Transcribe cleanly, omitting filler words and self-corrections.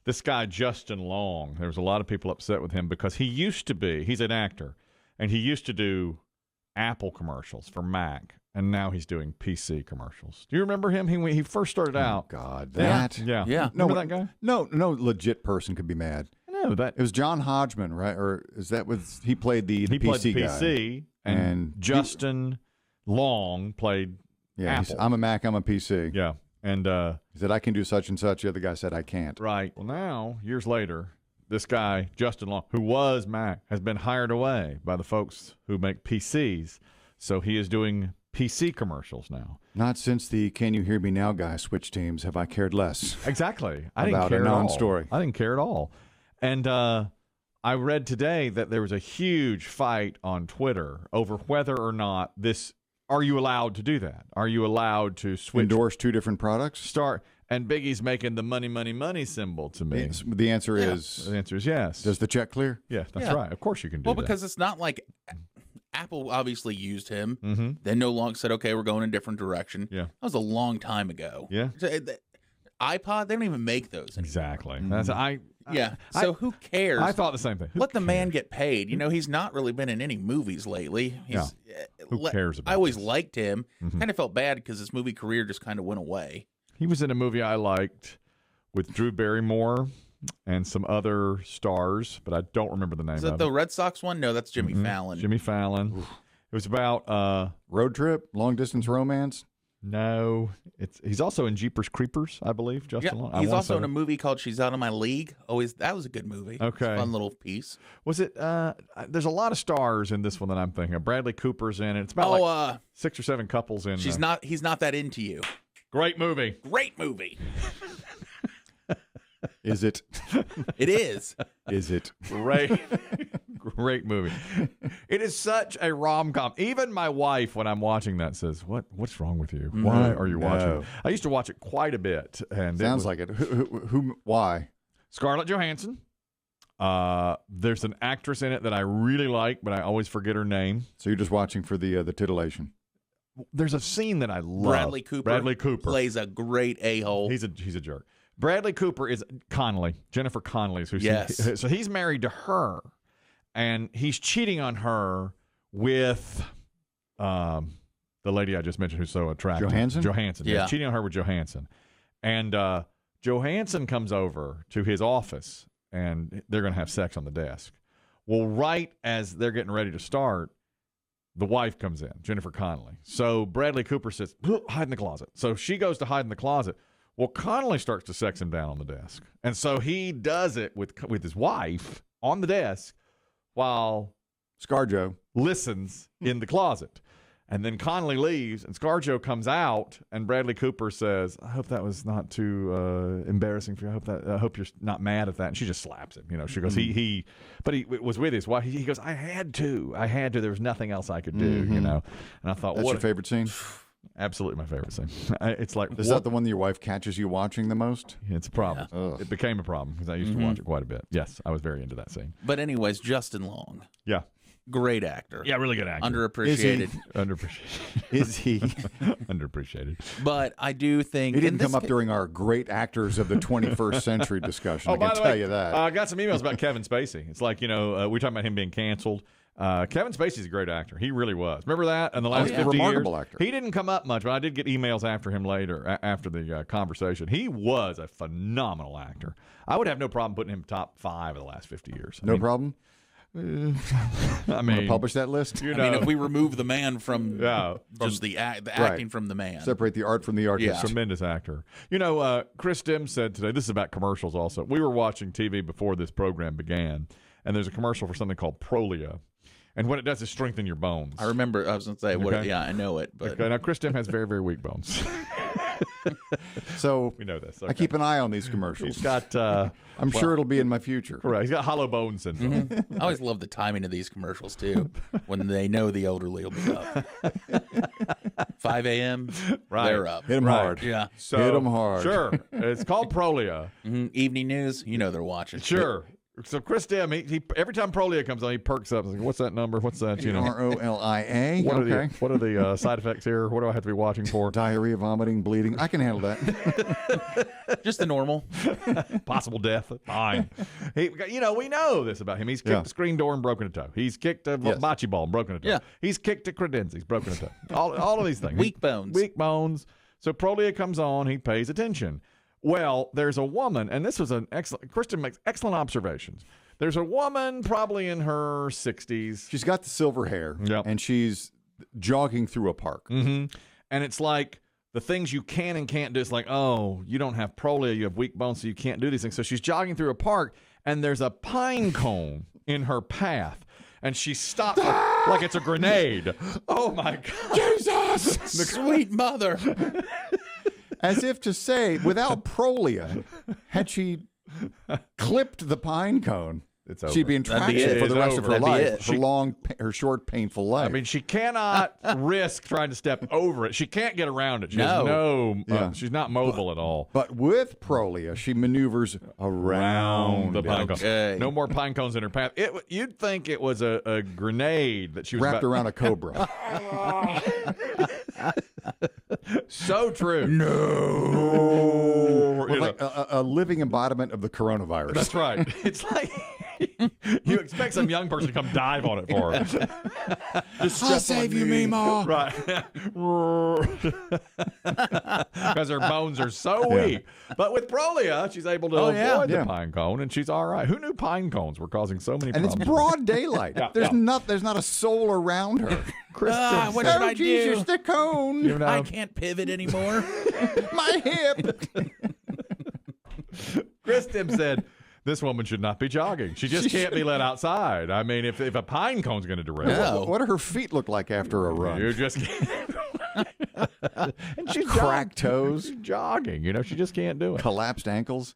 this guy, Justin Long, there was a lot of people upset with him because he's an actor, and he used to do Apple commercials for Mac, and now he's doing PC commercials. Do you remember him? He first started out. God, that. Yeah. No, Remember that guy? No legit person could be mad. No, that it was John Hodgman, right? Or is that with he played the he PC played the guy? PC, and Justin Long played Apple. I'm a Mac, I'm a PC. Yeah. And he said, I can do such and such. The other guy said, I can't. Right. Well, now, years later, this guy, Justin Long, who was Mac, has been hired away by the folks who make PCs. So he is doing PC commercials now. Not since the Can You Hear Me Now guy switched teams have I cared less. Exactly. I didn't care at all. Non-story. I didn't care at all. And I read today that there was a huge fight on Twitter over whether or not are you allowed to do that? Are you allowed to switch? Endorse two different products? And Biggie's making the money, money, money symbol to me. The answer is... The answer is yes. Does the check clear? Yeah, that's right. Of course you can do that. Well, because it's not like Apple obviously used him. Mm-hmm. Then no longer said, okay, we're going in a different direction. Yeah. That was a long time ago. Yeah. So, iPod, they don't even make those anymore. Exactly. Yeah. So who cares? I thought the same thing. Let the man get paid. You know, he's not really been in any movies lately. Who cares about I always this? liked him. Mm-hmm. Kind of felt bad because his movie career just kind of went away. He was in a movie I liked with Drew Barrymore and some other stars, but I don't remember the name Is of that it. the Red Sox one? No, that's Jimmy Fallon. Jimmy Fallon. It was about road trip, long distance romance. No, he's also in Jeepers Creepers, I believe. Justin Long. He's also in a movie called She's Out of My League. That was a good movie. Okay, it's a fun little piece. Was it? There's a lot of stars in this one that I'm thinking of. Bradley Cooper's in it. It's about like 6 or 7 couples in. He's not that into you. Great movie. Great movie. Is it? It is. Is it? Great movie. It is such a rom-com. Even my wife, when I'm watching that, says, "What's wrong with you? Why are you watching it?" I used to watch it quite a bit, and sounds like it. Who? Why? Scarlett Johansson. There's an actress in it that I really like, but I always forget her name. So you're just watching for the titillation. There's a scene that I love. Bradley Cooper plays a great a-hole. He's a jerk. Bradley Cooper is Jennifer Connelly is who. Yes. So he's married to her, and he's cheating on her with the lady I just mentioned who's so attractive. Johansson. Yeah. He's cheating on her with Johansson. And Johansson comes over to his office, and they're going to have sex on the desk. Well, right as they're getting ready to start, the wife comes in, Jennifer Connelly. So Bradley Cooper says, hide in the closet. So she goes to hide in the closet. Well, Connelly starts to sex him down on the desk. And so he does it with his wife on the desk while ScarJo listens in the closet. And then Connelly leaves, and ScarJo comes out, and Bradley Cooper says, "I hope that was not too embarrassing for you. I hope you're not mad at that." And she just slaps him. You know, she goes, he was with his wife. He goes, I had to. There was nothing else I could do. You know, and I thought, that's your favorite scene? Absolutely my favorite scene. It's like, is that the one that your wife catches you watching the most? It's a problem. Yeah. It became a problem because I used to watch it quite a bit. Yes, I was very into that scene. But anyways, Justin Long. Yeah. Great actor. Yeah, really good actor. Underappreciated. Is he? Underappreciated. But I do think... He didn't come up during our great actors of the 21st century discussion. I can tell you that. I got some emails about Kevin Spacey. It's like, we're talking about him being canceled. Kevin Spacey's a great actor. He really was. Remember that in the last 50 remarkable years? Actor. He didn't come up much, but I did get emails after him later, after the conversation. He was a phenomenal actor. I would have no problem putting him top 5 of the last 50 years. No problem? I mean, publish that list. If we remove the man from just the acting from the man, separate the art from the artist. Yeah. Tremendous actor. Chris Dim said today. This is about commercials. Also, we were watching TV before this program began, and there's a commercial for something called Prolia. And what it does is strengthen your bones. I remember. I was going to say, okay. I know it. But now Chris Dim has very, very weak bones. So we know this. Okay. I keep an eye on these commercials. He's got. I'm sure it'll be in my future. Correct. He's got hollow bone syndrome. I always love the timing of these commercials too. When they know the elderly will be up. 5 a.m. Right. They're up. Hit them hard. Yeah. So, hit them hard. Sure. It's called Prolia. Evening news. They're watching. Sure. So Chris Dim, he every time Prolia comes on, he perks up. He's like, what's that number? What's that? You know, Rolia. What are the side effects here? What do I have to be watching for? Diarrhea, vomiting, bleeding. I can handle that. Just the normal. Possible death. Fine. We know this about him. He's kicked a screen door and broken a toe. He's kicked a bocce ball and broken a toe. Yeah. He's kicked a credenza. He's broken a toe. All of these things. Weak bones. Weak bones. So Prolia comes on. He pays attention. Well, there's a woman, and this was an excellent. Kristen makes excellent observations. There's a woman probably in her 60s. She's got the silver hair, and she's jogging through a park. Mm-hmm. And it's like the things you can and can't do. It's like, oh, you don't have Prolia, you have weak bones, so you can't do these things. So she's jogging through a park, and there's a pine cone in her path. And she stops like it's a grenade. Oh, my God. Jesus! Sweet mother. As if to say, without Prolia, had she clipped the pine cone, it's over. She'd be in traction for the rest of her life, her short, painful life. I mean, she cannot risk trying to step over it. She can't get around it. She she's not mobile at all. But with Prolia, she maneuvers around the pine cone. Okay. No more pine cones in her path. You'd think it was a grenade that she was wrapped around a cobra. So true. No. Like a living embodiment of the coronavirus. That's right. It's like you expect some young person to come dive on it for her. I'll save you, Mima. Right. Because her bones are so weak. But with Prolia, she's able to avoid the pine cone, and she's all right. Who knew pine cones were causing so many problems? And it's broad daylight. There's not a soul around her. What should I Jesus, do? the cone. I can't pivot anymore. My hip. Kristen said, this woman should not be jogging. She just can't be let outside. I mean, if a pine cone's going to derail her. What do her feet look like after a run? You just can't. And she's cracked toes. She's jogging. She just can't do it. Collapsed ankles.